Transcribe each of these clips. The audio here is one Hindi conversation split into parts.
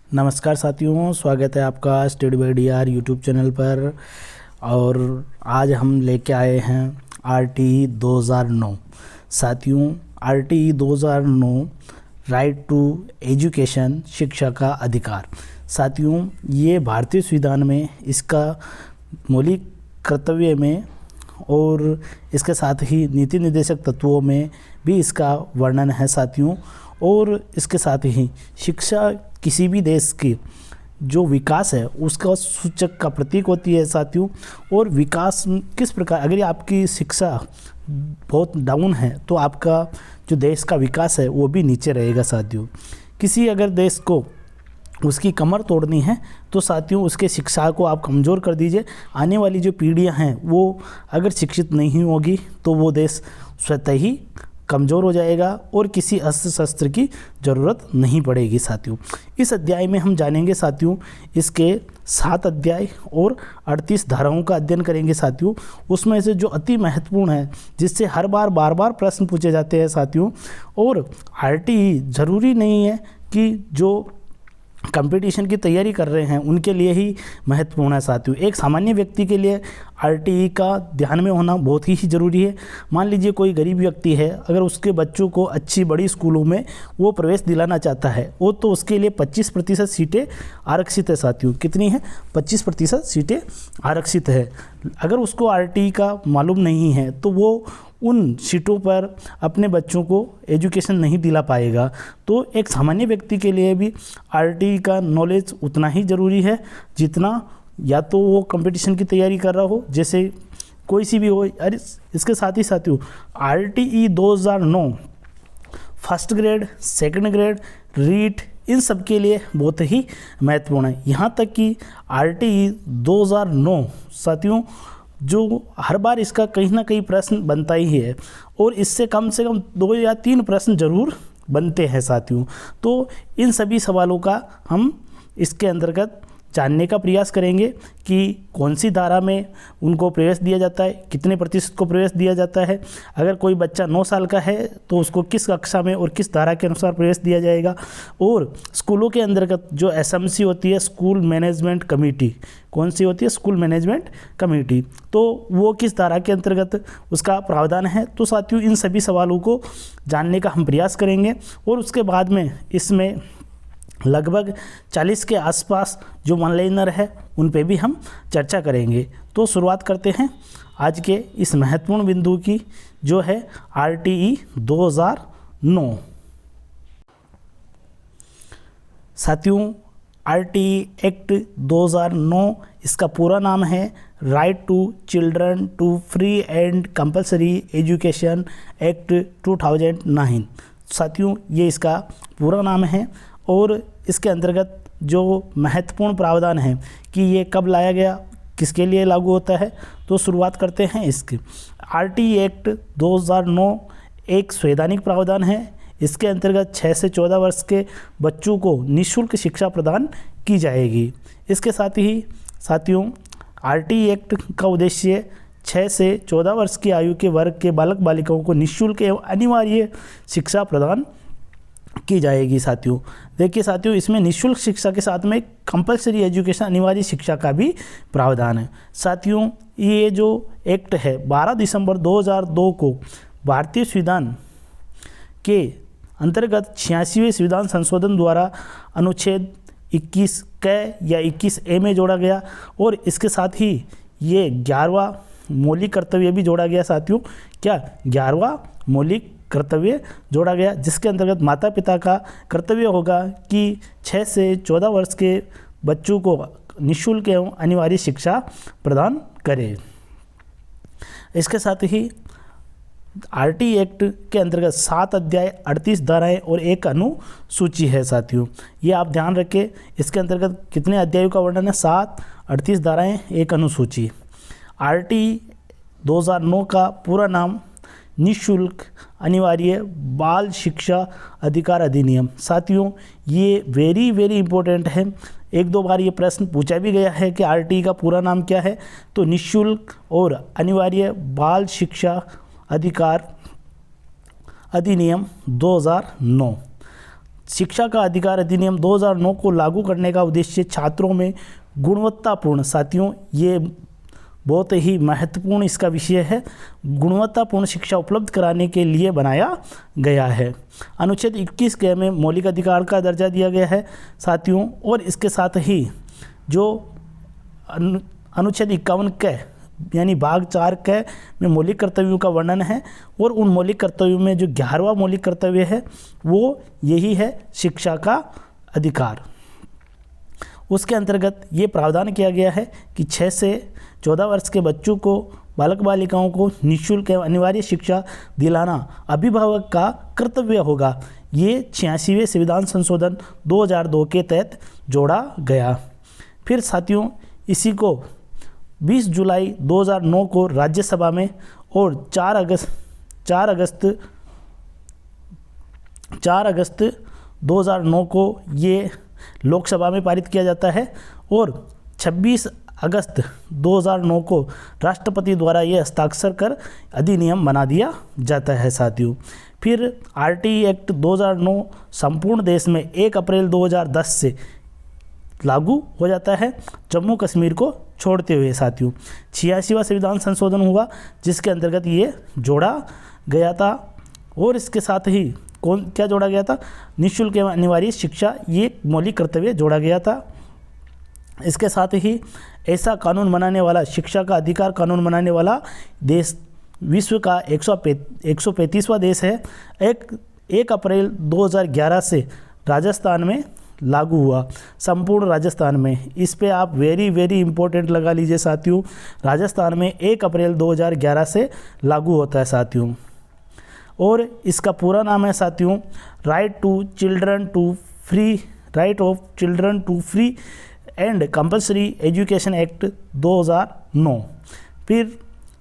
नमस्कार साथियों, स्वागत है आपका study by DR YouTube channel पर। और आज हम लेके आए हैं आरटीई 2009। साथियों, आरटीई 2009 राइट टू एजुकेशन, शिक्षा का अधिकार। साथियों, ये भारतीय संविधान में इसका मौलिक कर्तव्य में और इसके साथ ही नीति निर्देशक तत्वों में भी इसका वर्णन है साथियों। और इसके साथ ही शिक्षा किसी भी देश की जो विकास है उसका सूचक का प्रतीक होती है साथियों। और विकास किस प्रकार, अगर आपकी शिक्षा बहुत डाउन है तो आपका जो देश का विकास है वो भी नीचे रहेगा साथियों। किसी अगर देश को उसकी कमर तोड़नी है तो साथियों उसके शिक्षा को आप कमज़ोर कर दीजिए। आने वाली जो पीढ़ियां हैं वो अगर शिक्षित नहीं होगी तो वो देश स्वतः ही कमज़ोर हो जाएगा और किसी अस्त्र शस्त्र की ज़रूरत नहीं पड़ेगी साथियों। इस अध्याय में हम जानेंगे साथियों, इसके 7 अध्याय और 38 धाराओं का अध्ययन करेंगे साथियों। उसमें से जो अति महत्वपूर्ण है, जिससे हर बार बार प्रश्न पूछे जाते हैं साथियों। और आरटीई ज़रूरी नहीं है कि जो कंपटीशन की तैयारी कर रहे हैं उनके लिए ही महत्वपूर्ण है साथियों। एक सामान्य व्यक्ति के लिए आरटीई का ध्यान में होना बहुत ही ज़रूरी है। मान लीजिए कोई गरीब व्यक्ति है, अगर उसके बच्चों को अच्छी बड़ी स्कूलों में वो प्रवेश दिलाना चाहता है वो तो उसके लिए 25% सीटें आरक्षित है साथियों। कितनी है? 25% सीटें आरक्षित है। अगर उसको आरटीई का मालूम नहीं है तो वो उन सीटों पर अपने बच्चों को एजुकेशन नहीं दिला पाएगा। तो एक सामान्य व्यक्ति के लिए भी आरटीई का नॉलेज उतना ही ज़रूरी है जितना या तो वो कंपटीशन की तैयारी कर रहा हो, जैसे कोई सी भी हो। अरे इसके साथ ही साथियों, RTE 2009 first grade, second grade, REET, इन सब के लिए बहुत ही महत्वपूर्ण है। यहाँ तक कि आरटीई 2009 साथियों, जो हर बार इसका कहीं ना कहीं प्रश्न बनता ही है और इससे कम से कम 2 या 3 प्रश्न जरूर बनते हैं साथियों। तो इन सभी सवालों का हम इसके अंतर्गत जानने का प्रयास करेंगे कि कौन सी धारा में उनको प्रवेश दिया जाता है, कितने प्रतिशत को प्रवेश दिया जाता है। अगर कोई बच्चा 9 साल का है तो उसको किस कक्षा में और किस धारा के अनुसार प्रवेश दिया जाएगा। और स्कूलों के अंतर्गत जो एसएमसी होती है, स्कूल मैनेजमेंट कमेटी, कौन सी होती है? स्कूल मैनेजमेंट कमेटी, तो वो किस धारा के अंतर्गत उसका प्रावधान है। तो साथियों, इन सभी सवालों को जानने का हम प्रयास करेंगे और उसके बाद में इसमें लगभग 40 के आसपास जो वन लाइनर है उन पे भी हम चर्चा करेंगे। तो शुरुआत करते हैं आज के इस महत्वपूर्ण बिंदु की, जो है आरटीई 2009। साथियों, आरटीई एक्ट 2009, इसका पूरा नाम है right to children to free and compulsory education act 2009। साथियों, ये इसका पूरा नाम है और इसके अंतर्गत जो महत्वपूर्ण प्रावधान है कि ये कब लाया गया, किसके लिए लागू होता है, तो शुरुआत करते हैं इसकी। आरटीई एक्ट 2009 एक संवैधानिक प्रावधान है। इसके अंतर्गत 6 से 14 वर्ष के बच्चों को निःशुल्क शिक्षा प्रदान की जाएगी। इसके साथ ही साथियों, आरटीई एक्ट का उद्देश्य 6 से 14 वर्ष की आयु के वर्ग के बालक बालिकाओं को निःशुल्क एवं अनिवार्य शिक्षा प्रदान की जाएगी साथियों। देखिए साथियों, इसमें निःशुल्क शिक्षा के साथ में कंपलसरी एजुकेशन, अनिवार्य शिक्षा का भी प्रावधान है साथियों। ये जो एक्ट है 12 दिसंबर 2002 को भारतीय संविधान के अंतर्गत 86वें संविधान संशोधन द्वारा अनुच्छेद 21 क या 21A में जोड़ा गया और इसके साथ ही ये 11वां मौलिक कर्तव्य भी जोड़ा गया साथियों। क्या? 11वां मौलिक कर्तव्य जोड़ा गया, जिसके अंतर्गत माता पिता का कर्तव्य होगा कि 6 से 14 वर्ष के बच्चों को निःशुल्क एवं अनिवार्य शिक्षा प्रदान करें। इसके साथ ही आरटीई एक्ट के अंतर्गत 7 अध्याय, 38 धाराएं और 1 अनुसूची है साथियों। ये आप ध्यान रखें, इसके अंतर्गत कितने अध्यायों का वर्णन है? 7, 38 धाराएं, 1 अनुसूची। आरटीई 2009 का पूरा नाम निःशुल्क अनिवार्य बाल शिक्षा अधिकार अधिनियम। साथियों, ये वेरी इंपॉर्टेंट है। 1-2 बार ये प्रश्न पूछा भी गया है कि आरटीई का पूरा नाम क्या है, तो निःशुल्क और अनिवार्य बाल शिक्षा अधिकार अधिनियम 2009। शिक्षा का अधिकार अधिनियम 2009 को लागू करने का उद्देश्य छात्रों में गुणवत्तापूर्ण, साथियों ये बहुत ही महत्वपूर्ण इसका विषय है, गुणवत्तापूर्ण शिक्षा उपलब्ध कराने के लिए बनाया गया है। अनुच्छेद 21 के में मौलिक अधिकार का दर्जा दिया गया है साथियों, और इसके साथ ही जो अनुच्छेद 51 के यानी भाग 4 के में मौलिक कर्तव्यों का वर्णन है, और उन मौलिक कर्तव्यों में जो 11वां मौलिक कर्तव्य है वो यही है शिक्षा का अधिकार। उसके अंतर्गत ये प्रावधान किया गया है कि 6 से 14 वर्ष के बच्चों को, बालक बालिकाओं को निःशुल्क एवं अनिवार्य शिक्षा दिलाना अभिभावक का कर्तव्य होगा। ये 86वें संविधान संशोधन 2002 के तहत जोड़ा गया। फिर साथियों इसी को 20 जुलाई 2009 को राज्यसभा में और 4 अगस्त 2009 को ये लोकसभा में पारित किया जाता है, और 26 अगस्त 2009 को राष्ट्रपति द्वारा ये हस्ताक्षर कर अधिनियम बना दिया जाता है साथियों। फिर आरटीई एक्ट 2009 संपूर्ण देश में 1 अप्रैल 2010 से लागू हो जाता है, जम्मू कश्मीर को छोड़ते हुए साथियों। 86वां संविधान संशोधन हुआ जिसके अंतर्गत ये जोड़ा गया था, और इसके साथ ही क्या जोड़ा गया था, निःशुल्क एवं अनिवार्य शिक्षा, ये मौलिक कर्तव्य जोड़ा गया था। इसके साथ ही ऐसा कानून बनाने वाला, शिक्षा का अधिकार कानून बनाने वाला देश विश्व का 135वां देश है। 1 अप्रैल 2011 से राजस्थान में लागू हुआ, संपूर्ण राजस्थान में। इस पे आप वेरी इंपॉर्टेंट लगा लीजिए साथियों, राजस्थान में 1 अप्रैल 2011 से लागू होता है साथियों। और इसका पूरा नाम है साथियों right of children to free and compulsory education act 2009। फिर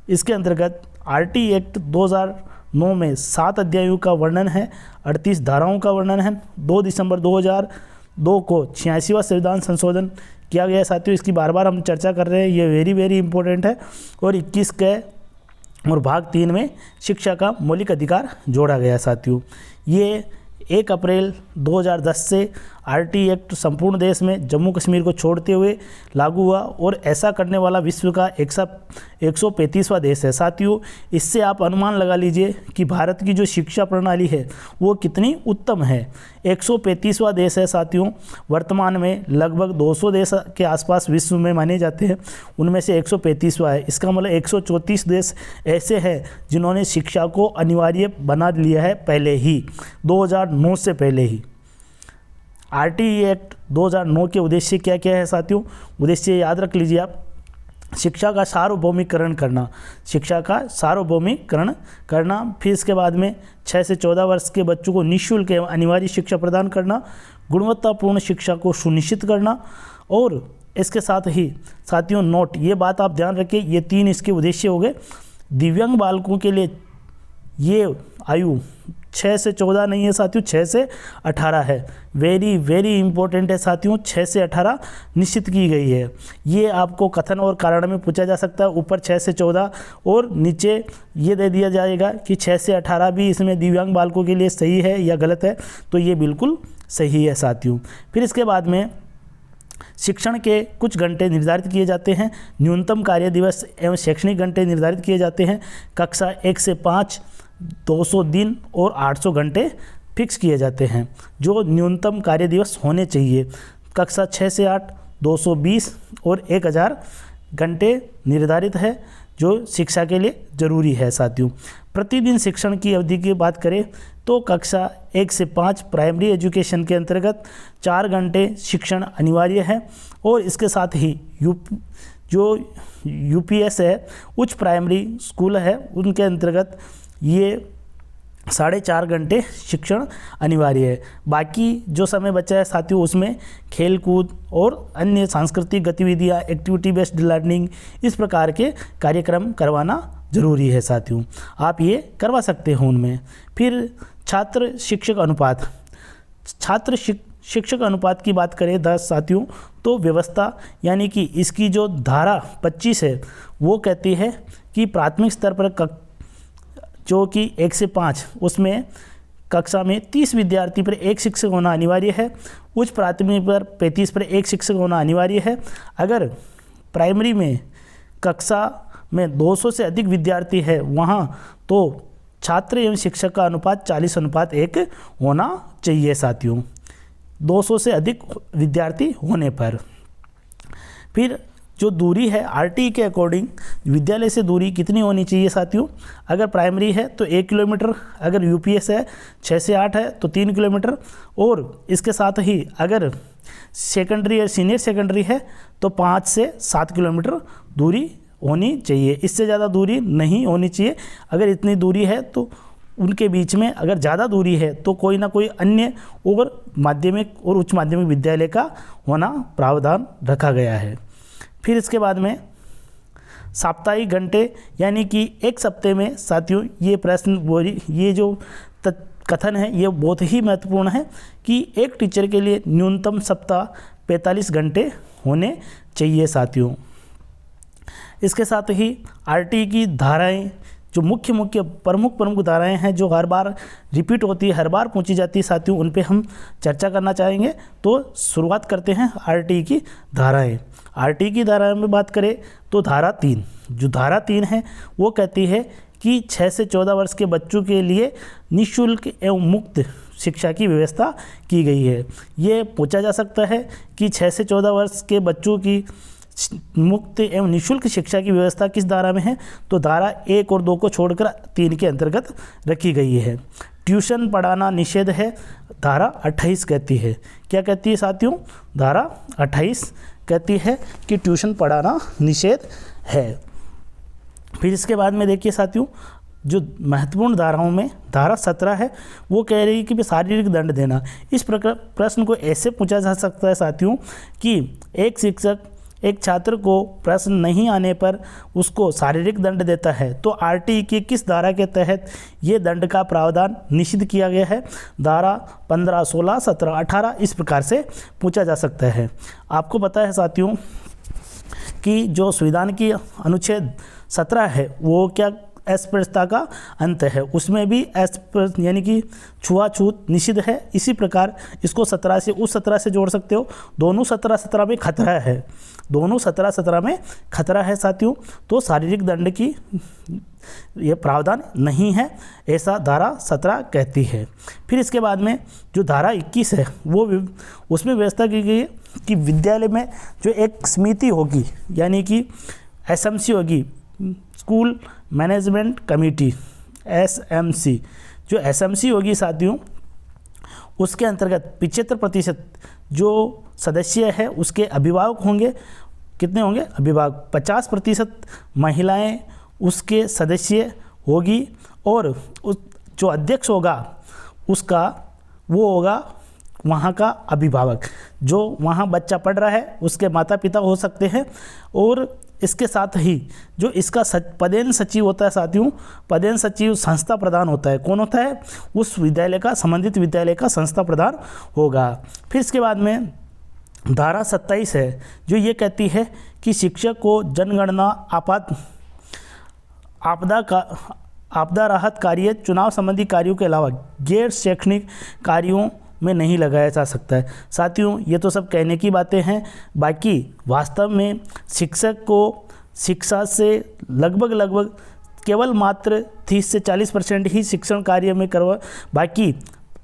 इसके अंतर्गत आरटी एक्ट 2009 में 7 अध्यायों का वर्णन है, 38 धाराओं का वर्णन है। 2 दिसंबर 2002 को 86वां संविधान संशोधन किया गया साथियों। इसकी बार बार हम चर्चा कर रहे हैं, ये वेरी इंपॉर्टेंट है। और 21 के और भाग 3 में शिक्षा का मौलिक अधिकार जोड़ा गया साथियों। ये 1 अप्रैल 2010 से आरटी एक्ट संपूर्ण देश में जम्मू कश्मीर को छोड़ते हुए लागू हुआ, और ऐसा करने वाला विश्व का 135वां देश है साथियों। इससे आप अनुमान लगा लीजिए कि भारत की जो शिक्षा प्रणाली है वो कितनी उत्तम है। 135वां देश है साथियों। वर्तमान में लगभग 200 देश के आसपास विश्व में माने जाते हैं, उनमें से 135वां है। इसका मतलब 134 देश ऐसे हैं जिन्होंने शिक्षा को अनिवार्य बना लिया है पहले ही, 2009 से पहले ही। आरटीई एक्ट 2009 के उद्देश्य क्या क्या है साथियों? उद्देश्य याद रख लीजिए आप, शिक्षा का सार्वभौमिकरण करना, शिक्षा का सार्वभौमिकरण करना। फिर इसके बाद में 6 से 14 वर्ष के बच्चों को निःशुल्क एवं अनिवार्य शिक्षा प्रदान करना, गुणवत्तापूर्ण शिक्षा को सुनिश्चित करना। और इसके साथ ही साथियों नोट, ये बात आप ध्यान रखें, ये 3 इसके उद्देश्य हो गए। दिव्यांग बालकों के लिए ये आयु 6 से 14 नहीं है साथियों, 6 से 18 है। वेरी इंपॉर्टेंट है साथियों, 6 से 18 निश्चित की गई है। ये आपको कथन और कारण में पूछा जा सकता है, ऊपर 6 से 14 और नीचे ये दे दिया जाएगा कि 6 से 18 भी इसमें दिव्यांग बालकों के लिए सही है या गलत है, तो ये बिल्कुल सही है साथियों। फिर इसके बाद में शिक्षण के कुछ घंटे निर्धारित किए जाते हैं, न्यूनतम कार्य दिवस एवं शैक्षणिक घंटे निर्धारित किए जाते हैं। कक्षा 1 से 5 200 दिन और 800 घंटे फिक्स किए जाते हैं जो न्यूनतम कार्य दिवस होने चाहिए। कक्षा 6 से 8 220 और 1000 घंटे निर्धारित है जो शिक्षा के लिए ज़रूरी है साथियों। प्रतिदिन शिक्षण की अवधि की बात करें तो कक्षा 1 से 5 प्राइमरी एजुकेशन के अंतर्गत 4 घंटे शिक्षण अनिवार्य है, और इसके साथ ही जो यूपीएस है, उच्च प्राइमरी स्कूल है, उनके अंतर्गत ये 4.5 घंटे शिक्षण अनिवार्य है। बाकी जो समय बचा है साथियों उसमें खेल कूद और अन्य सांस्कृतिक गतिविधियाँ, एक्टिविटी बेस्ड लर्निंग, इस प्रकार के कार्यक्रम करवाना ज़रूरी है साथियों। आप ये करवा सकते हो उनमें। फिर छात्र शिक्षक अनुपात, शिक्षक अनुपात की बात करें 10 साथियों, तो व्यवस्था यानी कि इसकी जो धारा 25 है वो कहती है कि प्राथमिक स्तर पर जो कि 1 से 5 उसमें कक्षा में 30 विद्यार्थी पर एक शिक्षक होना अनिवार्य है। उच्च प्राथमिक पर 35 पर एक शिक्षक होना अनिवार्य है। अगर प्राइमरी में कक्षा में 200 से अधिक विद्यार्थी है वहाँ तो छात्र एवं शिक्षक का अनुपात 40:1 होना चाहिए साथियों, 200 से अधिक विद्यार्थी होने पर। फिर जो दूरी है आरटीई के अकॉर्डिंग विद्यालय से दूरी कितनी होनी चाहिए साथियों? अगर प्राइमरी है तो 1 किलोमीटर, अगर यूपीएस है 6 से 8 है तो 3 किलोमीटर, और इसके साथ ही अगर सेकेंडरी या सीनियर सेकेंडरी है तो 5 से 7 किलोमीटर दूरी होनी चाहिए। इससे ज़्यादा दूरी नहीं होनी चाहिए। अगर इतनी दूरी है तो उनके बीच में अगर ज़्यादा दूरी है तो कोई ना कोई अन्य और माध्यमिक और उच्च माध्यमिक विद्यालय का होना प्रावधान रखा गया है। फिर इसके बाद में साप्ताहिक घंटे यानी कि एक सप्ते में साथियों ये प्रश्न ये जो कथन है ये बहुत ही महत्वपूर्ण है कि एक टीचर के लिए न्यूनतम सप्ताह 45 घंटे होने चाहिए साथियों। इसके साथ ही आरटीई की धाराएं जो मुख्य प्रमुख धाराएं हैं जो हर बार रिपीट होती है, हर बार पूछी जाती है साथियों, उन पे हम चर्चा करना चाहेंगे। तो शुरुआत करते हैं आरटीई की धाराएं। आरटीई की धाराएं में बात करें तो धारा 3, जो धारा 3 है वो कहती है कि 6 से 14 वर्ष के बच्चों के लिए निःशुल्क एवं मुक्त शिक्षा की व्यवस्था की गई है। ये पूछा जा सकता है कि 6 से 14 वर्ष के बच्चों की मुक्त एवं निःशुल्क शिक्षा की व्यवस्था किस धारा में है? तो धारा 1 और 2 को छोड़कर 3 के अंतर्गत रखी गई है। ट्यूशन पढ़ाना निषेध है, धारा 28 कहती है। क्या कहती है साथियों? धारा 28 कहती है कि ट्यूशन पढ़ाना निषेध है। फिर इसके बाद में देखिए साथियों जो महत्वपूर्ण धाराओं में धारा 17 है वो कह रही है कि शारीरिक दंड देना। इस प्रकार प्रश्न को ऐसे पूछा जा सकता है साथियों कि एक शिक्षक एक छात्र को प्रश्न नहीं आने पर उसको शारीरिक दंड देता है तो आरटीई की किस धारा के तहत ये दंड का प्रावधान निषिद्ध किया गया है? धारा 15, 16, 17, 18 इस प्रकार से पूछा जा सकता है। आपको पता है साथियों कि जो संविधान की अनुच्छेद 17 है वो क्या अस्पृश्यता का अंत है, उसमें भी यानी कि छुआछूत निषिद्ध है। इसी प्रकार इसको 17 से उस 17 से जोड़ सकते हो। दोनों 17 में खतरा है, दोनों 17 में खतरा है साथियों। तो शारीरिक दंड की ये प्रावधान नहीं है, ऐसा धारा 17 कहती है। फिर इसके बाद में जो धारा 21 है वो उसमें व्यवस्था की गई है कि विद्यालय में जो एक समिति होगी यानी कि एसएमसी होगी, स्कूल मैनेजमेंट कमेटी, एसएमसी, जो एसएमसी होगी साथियों उसके अंतर्गत 75% जो सदस्य है उसके अभिभावक होंगे। कितने होंगे? अभिभावक। 50% महिलाएं उसके सदस्य होगी और उस जो अध्यक्ष होगा उसका वो होगा वहाँ का अभिभावक, जो वहाँ बच्चा पढ़ रहा है उसके माता पिता हो सकते हैं। और इसके साथ ही जो इसका पदेन सचिव होता है साथियों, पदेन सचिव संस्था प्रधान होता है। कौन होता है? उस विद्यालय का, संबंधित विद्यालय का संस्था प्रधान होगा। फिर इसके बाद में धारा 27 है जो ये कहती है कि शिक्षक को जनगणना, आपदा राहत कार्य, चुनाव संबंधी कार्यों के अलावा गैर शैक्षणिक कार्यों में नहीं लगाया जा सकता है। साथियों ये तो सब कहने की बातें हैं, बाकी वास्तव में शिक्षक को शिक्षा से लगभग केवल मात्र 30 से 40% ही शिक्षण कार्य में करवा, बाकी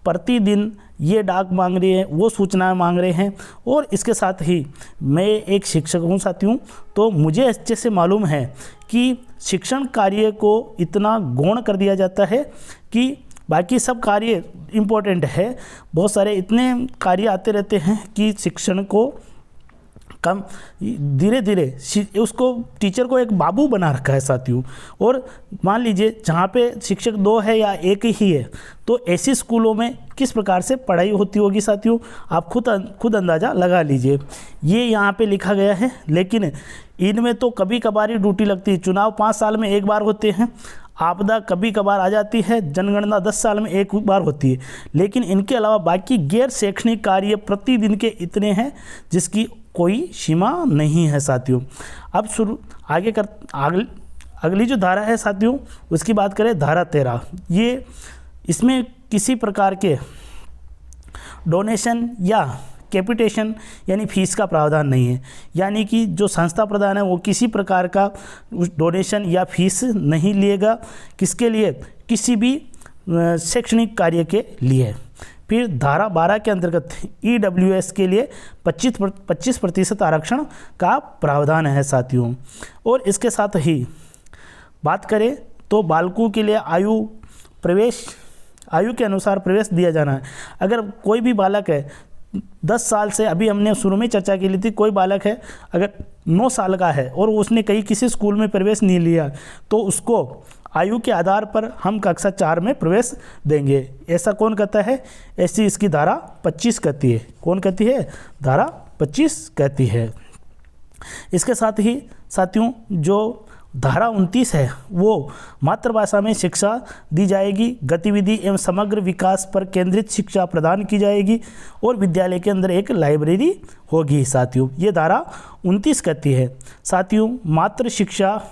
प्रतिदिन ये डाक मांग रहे हैं, वो सूचनाएं मांग रहे हैं। और इसके साथ ही मैं एक शिक्षक हूँ साथियों, तो मुझे अच्छे से मालूम है कि शिक्षण कार्य को इतना गौण कर दिया जाता है कि बाकी सब कार्य इम्पोर्टेंट है, बहुत सारे इतने कार्य आते रहते हैं कि शिक्षण को कम धीरे धीरे उसको टीचर को एक बाबू बना रखा है साथियों। और मान लीजिए जहाँ पे शिक्षक 2 है या 1 ही है तो ऐसी स्कूलों में किस प्रकार से पढ़ाई होती होगी साथियों, आप खुद अंदाज़ा लगा लीजिए। ये यहाँ पे लिखा गया है, लेकिन इनमें तो कभी कभार ही ड्यूटी लगती है। चुनाव 5 साल में एक बार होते हैं, आपदा कभी कभार आ जाती है, जनगणना 10 साल में एक बार होती है, लेकिन इनके अलावा बाकी गैर शैक्षणिक कार्य प्रतिदिन के इतने हैं जिसकी कोई सीमा नहीं है साथियों। अब अगली जो धारा है साथियों उसकी बात करें, धारा 13। ये इसमें किसी प्रकार के डोनेशन या कैपिटेशन यानी फीस का प्रावधान नहीं है, यानी कि जो संस्था प्रदान है वो किसी प्रकार का डोनेशन या फीस नहीं लेगा, किसके लिए, किसी भी शैक्षणिक कार्य के लिए। फिर धारा 12 के अंतर्गत EWS के लिए 25% आरक्षण का प्रावधान है साथियों। और इसके साथ ही बात करें तो बालकों के लिए आयु के अनुसार प्रवेश दिया जाना है। अगर कोई भी बालक है 10 साल से, अभी हमने शुरू में चर्चा की ली थी, कोई बालक है अगर 9 साल का है और उसने कहीं किसी स्कूल में प्रवेश नहीं लिया तो उसको आयु के आधार पर हम कक्षा 4 में प्रवेश देंगे। ऐसा कौन कहता है, ऐसी इसकी धारा 25 कहती है। कौन कहती है, धारा 25 कहती है। इसके साथ ही साथियों जो धारा 29 है वो मातृभाषा में शिक्षा दी जाएगी, गतिविधि एवं समग्र विकास पर केंद्रित शिक्षा प्रदान की जाएगी और विद्यालय के अंदर एक लाइब्रेरी होगी साथियों। ये धारा 29 कहती है। साथियों मातृ शिक्षा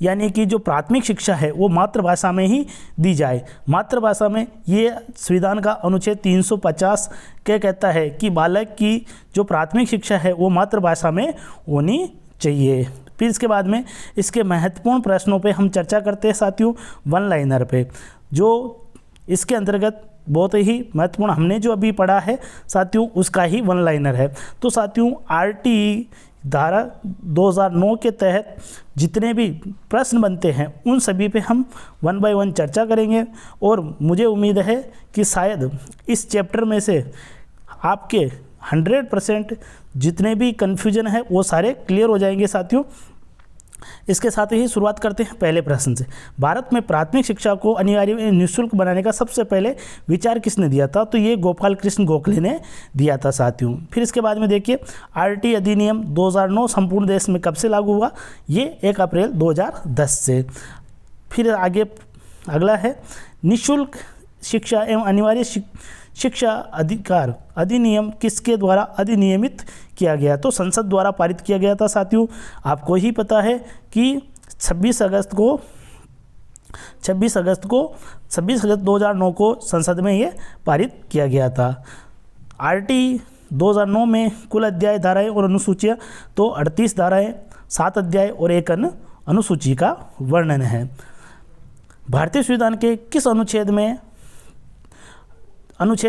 यानी कि जो प्राथमिक शिक्षा है वो मातृभाषा में ही दी जाए। मातृभाषा में ये संविधान का अनुच्छेद 350 क्या कहता है कि बालक की जो प्राथमिक शिक्षा है वो मातृभाषा में होनी चाहिए। फिर इसके बाद में इसके महत्वपूर्ण प्रश्नों पे हम चर्चा करते हैं साथियों, वन लाइनर पे, जो इसके अंतर्गत बहुत ही महत्वपूर्ण हमने जो अभी पढ़ा है साथियों उसका ही वन लाइनर है। तो साथियों RTE धारा 2009 के तहत जितने भी प्रश्न बनते हैं उन सभी पे हम 1 बाय 1 चर्चा करेंगे और मुझे उम्मीद है कि शायद इस चैप्टर में से आपके 100% जितने भी कन्फ्यूजन है वो सारे क्लियर हो जाएंगे साथियों। इसके साथ ही शुरुआत करते हैं पहले प्रश्न से। भारत में प्राथमिक शिक्षा को अनिवार्य निःशुल्क बनाने का सबसे पहले विचार किसने दिया था, तो ये गोपाल कृष्ण गोखले ने दिया था साथियों। फिर इसके बाद में देखिए RT अधिनियम 2009 संपूर्ण देश में कब से लागू हुआ, ये 1 अप्रैल 2010 से। फिर आगे अगला है निःशुल्क शिक्षा एवं अनिवार्य शिक्षा अधिकार अधिनियम किसके द्वारा अधिनियमित किया गया, तो संसद द्वारा पारित किया गया था साथियों। आपको ही पता है कि 26 अगस्त 2009 को संसद में ये पारित किया गया था। RT 2009 में कुल अध्याय, धाराएं और अनुसूचियाँ तो 38 धाराएं, 7 अध्याय और 1 अनुसूची का वर्णन है। भारतीय संविधान के किस अनुच्छेद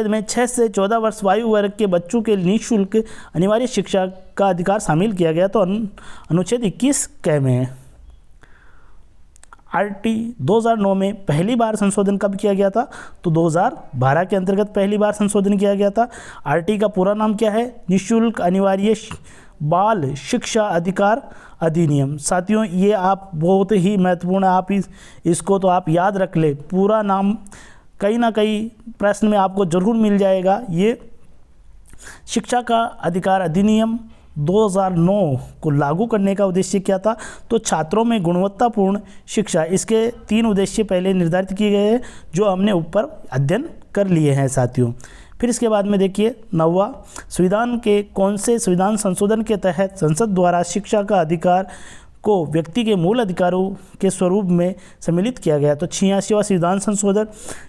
में 6 से 14 वर्ष आयु वर्ग के बच्चों के निःशुल्क अनिवार्य शिक्षा का अधिकार शामिल किया गया, तो अनुच्छेद 21 क में। RT 2009 में पहली बार संशोधन कब किया गया था, तो 2012 के अंतर्गत पहली बार संशोधन किया गया था। RT का पूरा नाम क्या है, निःशुल्क अनिवार्य बाल शिक्षा अधिकार अधिनियम। साथियों ये आप बहुत ही महत्वपूर्ण, आप इसको तो आप याद रख ले, पूरा नाम कहीं ना कहीं प्रश्न में आपको जरूर मिल जाएगा। ये शिक्षा का अधिकार अधिनियम 2009 को लागू करने का उद्देश्य क्या था, तो छात्रों में गुणवत्तापूर्ण शिक्षा, इसके 3 उद्देश्य पहले निर्धारित किए गए हैं जो हमने ऊपर अध्ययन कर लिए हैं साथियों। फिर इसके बाद में देखिए 9वां, संविधान के कौन से संविधान संशोधन के तहत संसद द्वारा शिक्षा का अधिकार को व्यक्ति के मूल अधिकारों के स्वरूप में सम्मिलित किया गया, तो 86वां संविधान संशोधन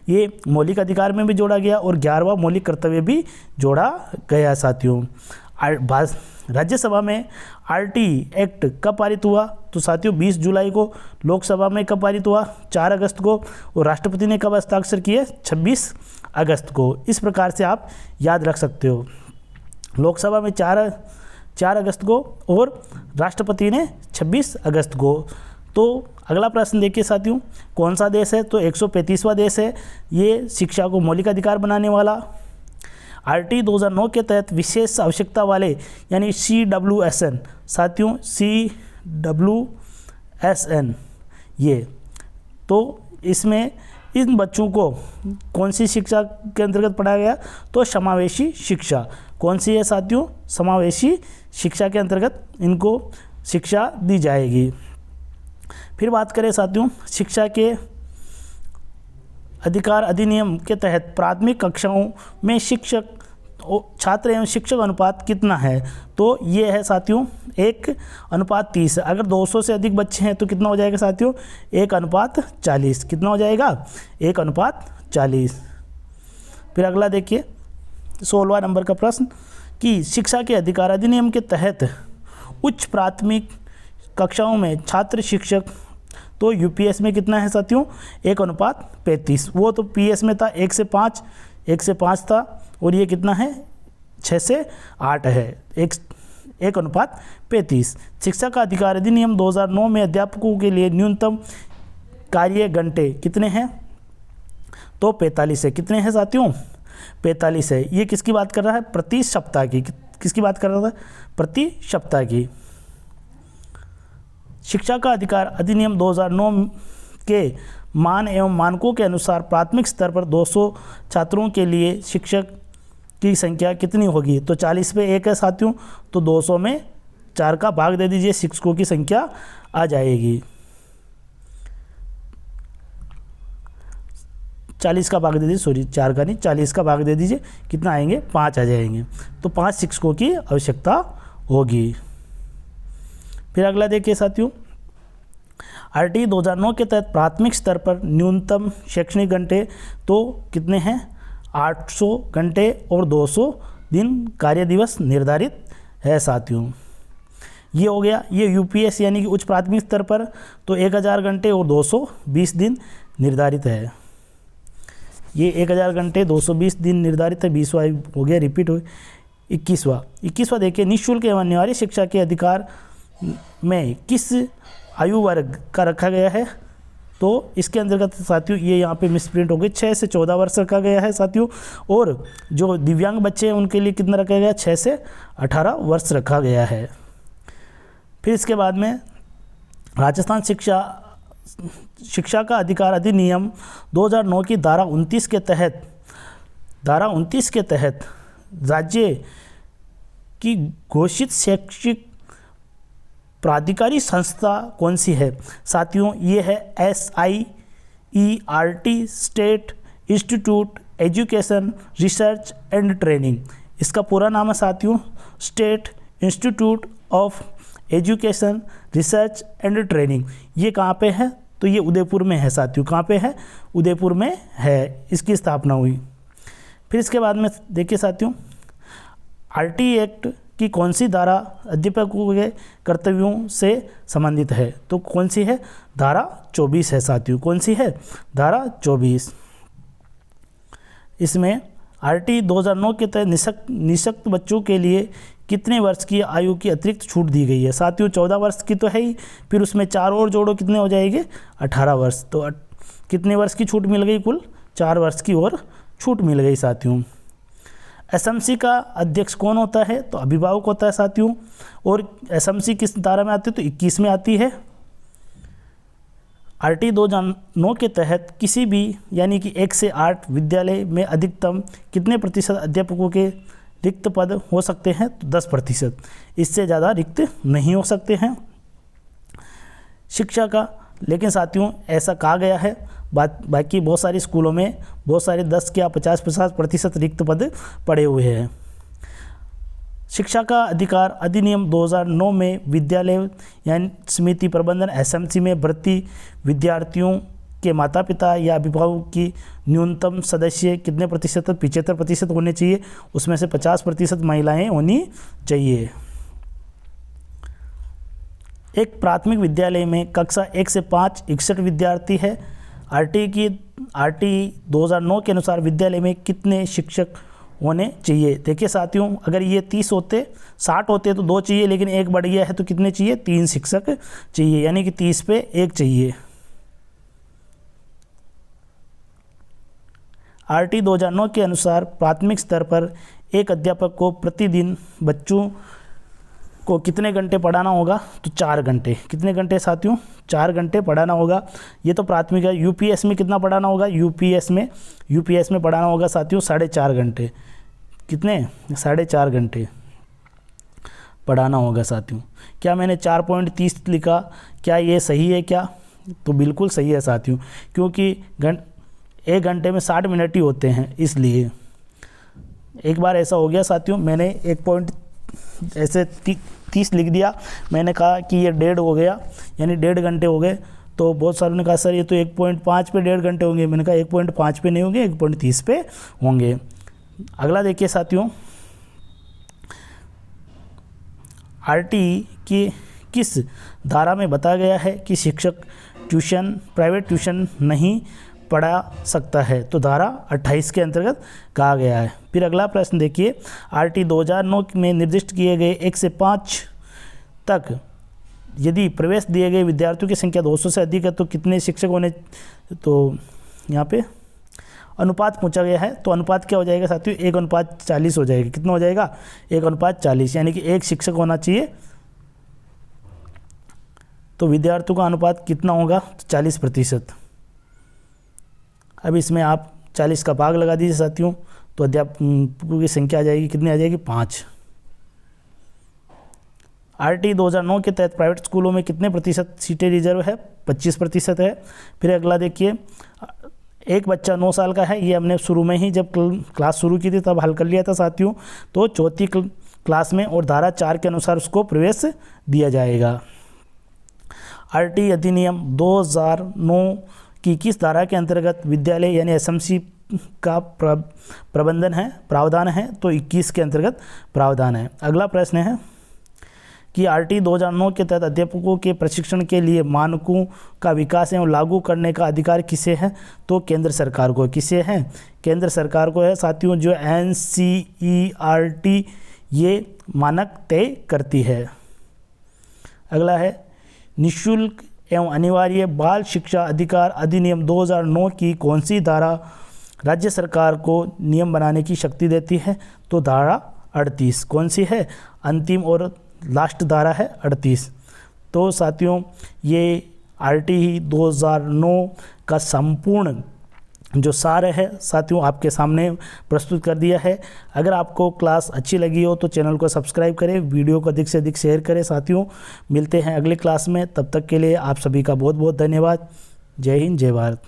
ये मौलिक अधिकार में भी जोड़ा गया और 11वां मौलिक कर्तव्य भी जोड़ा गया साथियों। राज्यसभा में RT एक्ट कब पारित हुआ, तो साथियों 20 जुलाई को। लोकसभा में कब पारित हुआ, 4 अगस्त को। और राष्ट्रपति ने कब हस्ताक्षर किए, 26 अगस्त को। इस प्रकार से आप याद रख सकते हो, लोकसभा में 4 अगस्त को और राष्ट्रपति ने 26 अगस्त को। तो अगला प्रश्न देखिए साथियों, कौन सा देश है, तो 135वां देश है ये शिक्षा को मौलिक अधिकार बनाने वाला। RT 2009 के तहत विशेष आवश्यकता वाले यानी CWSN साथियों, CWSN ये, तो इसमें इन बच्चों को कौन सी शिक्षा के अंतर्गत पढ़ाया गया, तो समावेशी शिक्षा। कौन सी है साथियों, समावेशी शिक्षा के अंतर्गत इनको शिक्षा दी जाएगी। फिर बात करें साथियों शिक्षा के अधिकार अधिनियम के तहत प्राथमिक कक्षाओं में शिक्षक छात्र एवं शिक्षक अनुपात कितना है, तो ये है साथियों 1:30। अगर 200 से अधिक बच्चे हैं तो कितना हो जाएगा साथियों, 1:40। कितना हो जाएगा, 1:40। 40। फिर अगला देखिए 16वां नंबर का प्रश्न कि शिक्षा के अधिकार अधिनियम के तहत उच्च प्राथमिक कक्षाओं में छात्र शिक्षक तो यूपीएस में कितना है साथियों 1:35। वो तो पीएस में था 1 से 5 था, और ये कितना है 6 से 8 है, 1:35। शिक्षा का अधिकार अधिनियम 2009 में अध्यापकों के लिए न्यूनतम कार्य घंटे कितने हैं, तो 45 है। कितने हैं साथियों 45 है। ये किसकी बात कर रहा है, प्रति सप्ताह की। किसकी बात कर रहा था, प्रति सप्ताह की। शिक्षा का अधिकार अधिनियम 2009 के मान एवं मानकों के अनुसार प्राथमिक स्तर पर 200 छात्रों के लिए शिक्षक की संख्या कितनी होगी, तो 40 पे 1 है साथियों, तो 200 में 4 का भाग दे दीजिए, शिक्षकों की संख्या आ जाएगी। 40 का भाग दे दीजिए, सॉरी 4 का नहीं, 40 का भाग दे दीजिए, कितना आएंगे 5 आ जाएंगे, तो 5 शिक्षकों की आवश्यकता होगी। फिर अगला देखिए साथियों, आरटी 2009 के तहत प्राथमिक स्तर पर न्यूनतम शैक्षणिक घंटे तो कितने हैं 800 घंटे और 200 दिन कार्य दिवस निर्धारित है साथियों। ये हो गया। ये यूपीएस यानी कि उच्च प्राथमिक स्तर पर तो 1000 घंटे और 220 दिन निर्धारित है। ये 1000 घंटे 220 दिन निर्धारित है। 20वां हो गया, रिपीट हो। 21वां देखिए, निःशुल्क एवं अनिवार्य शिक्षा के अधिकार में किस आयु वर्ग का रखा गया है, तो इसके अंतर्गत साथियों ये यहाँ पे मिसप्रिंट हो गई, 6 से 14 वर्ष रखा गया है साथियों। और जो दिव्यांग बच्चे हैं उनके लिए कितना रखा गया, 6 से 18 वर्ष रखा गया है। फिर इसके बाद में राजस्थान शिक्षा का अधिकार अधिनियम 2009 की धारा 29 के तहत राज्य की घोषित शैक्षिक प्राधिकारी संस्था कौन सी है साथियों, ये है SIERT, state institute education research and training. इसका पूरा नाम है साथियों state institute of education research and training. ये कहाँ पे है, तो ये उदयपुर में है साथियों। कहाँ पे है, उदयपुर में है, इसकी स्थापना हुई। फिर इसके बाद में देखिए साथियों, RT एक्ट कि कौन सी धारा अध्यापकों के कर्तव्यों से संबंधित है, तो कौन सी है, धारा 24 है साथियों। कौन सी है, धारा 24। इसमें RT 2009 के तहत निःशक्त बच्चों के लिए कितने वर्ष की आयु की अतिरिक्त छूट दी गई है साथियों, 14 वर्ष की तो है ही, फिर उसमें 4 और जोड़ो, कितने हो जाएंगे 18 वर्ष। तो कितने वर्ष की छूट मिल गई, कुल 4 वर्ष की और छूट मिल गई साथियों। SMC का अध्यक्ष कौन होता है, तो अभिभावक होता है साथियों। और SMC किस धारा में आती है, तो 21 में आती है। RT 2009 के तहत किसी भी यानी कि 1 से 8 विद्यालय में अधिकतम कितने प्रतिशत अध्यापकों के रिक्त पद हो सकते हैं, तो 10%। इससे ज़्यादा रिक्त नहीं हो सकते हैं शिक्षा का। लेकिन साथियों ऐसा कहा गया है, बाकी बहुत सारे स्कूलों में बहुत सारे 10 या 50% रिक्त पद पड़े हुए हैं। शिक्षा का अधिकार अधिनियम 2009 में विद्यालय यानी समिति प्रबंधन SMC में भर्ती विद्यार्थियों के माता पिता या अभिभावक की न्यूनतम सदस्य कितने प्रतिशत, 75% होने चाहिए। उसमें से 50% महिलाएं होनी चाहिए। एक प्राथमिक विद्यालय में कक्षा 1 से 5 61 विद्यार्थी है। RT 2009 के अनुसार विद्यालय में कितने शिक्षक होने चाहिए। देखिए साथियों, अगर ये 60 होते तो 2 चाहिए, लेकिन 1 बढ़ गया है तो कितने चाहिए, 3 शिक्षक चाहिए, यानी कि 30 पे 1 चाहिए। RT 2009 के अनुसार प्राथमिक स्तर पर एक अध्यापक को प्रतिदिन बच्चों को कितने घंटे पढ़ाना होगा, तो 4 घंटे। कितने घंटे साथियों, 4 घंटे पढ़ाना होगा। ये तो प्राथमिक है। यूपीएस में कितना पढ़ाना होगा, यूपीएस में पढ़ाना होगा साथियों 4.5 घंटे। कितने, 4.5 घंटे पढ़ाना होगा साथियों। क्या मैंने 4.30 लिखा, क्या ये सही है क्या, तो बिल्कुल सही है साथियों, क्योंकि 1 घंटे में 60 मिनट ही होते हैं। इसलिए एक बार ऐसा हो गया साथियों, मैंने 1 पॉइंट ऐसे 30 लिख दिया, मैंने कहा कि ये 1.5 हो गया, यानी 1.5 घंटे हो गए, तो बहुत सारों ने कहा सर ये तो 1.5 पे 1.5 घंटे होंगे। मैंने कहा 1.5 पे नहीं होंगे, 1.30 पे होंगे। अगला देखिए साथियों, आरटी की किस धारा में बताया गया है कि शिक्षक प्राइवेट ट्यूशन नहीं पढ़ा सकता है? तो धारा 28 के अंतर्गत कहा गया है। फिर अगला प्रश्न देखिए, आरटी 2009 में निर्दिष्ट किए गए 1 से 5 तक यदि प्रवेश दिए गए विद्यार्थियों की संख्या 200 से अधिक है तो कितने शिक्षक होने, तो यहाँ पे अनुपात पूछा गया है। तो अनुपात क्या हो जाएगा साथियों, 1:40 हो जाएगा। कितना हो जाएगा, 1:40, यानी कि 1 शिक्षक होना चाहिए। तो विद्यार्थियों का अनुपात कितना होगा, 40%। अब इसमें आप 40 का भाग लगा दीजिए साथियों, तो अध्यापकों की संख्या आ जाएगी, कितनी आ जाएगी, 5। आरटी 2009 के तहत प्राइवेट स्कूलों में कितने प्रतिशत सीटें रिजर्व है, 25% है। फिर अगला देखिए, एक बच्चा 9 साल का है, ये हमने शुरू में ही जब क्लास शुरू की थी तब हल कर लिया था साथियों। तो चौथी क्लास में और धारा 4 के अनुसार उसको प्रवेश दिया जाएगा। आरटी अधिनियम 2009 की किस धारा के अंतर्गत विद्यालय यानी एसएमसी का प्रबंधन है, प्रावधान है? तो 21 के अंतर्गत प्रावधान है। अगला प्रश्न है कि आरटी 2009 के तहत अध्यापकों के प्रशिक्षण के लिए मानकों का विकास एवं लागू करने का अधिकार किसे है? तो केंद्र सरकार को। किसे है, केंद्र सरकार को है साथियों, जो एनसीईआरटी ये मानक तय करती है। अगला है, निःशुल्क एवं अनिवार्य बाल शिक्षा अधिकार अधिनियम 2009 की कौन सी धारा राज्य सरकार को नियम बनाने की शक्ति देती है? तो धारा 38। कौन सी है, अंतिम और लास्ट धारा है 38। तो साथियों ये आरटी 2009 का संपूर्ण जो सार है साथियों आपके सामने प्रस्तुत कर दिया है। अगर आपको क्लास अच्छी लगी हो तो चैनल को सब्सक्राइब करें, वीडियो को अधिक से अधिक शेयर करें साथियों। मिलते हैं अगली क्लास में, तब तक के लिए आप सभी का बहुत बहुत धन्यवाद। जय हिंद, जय भारत।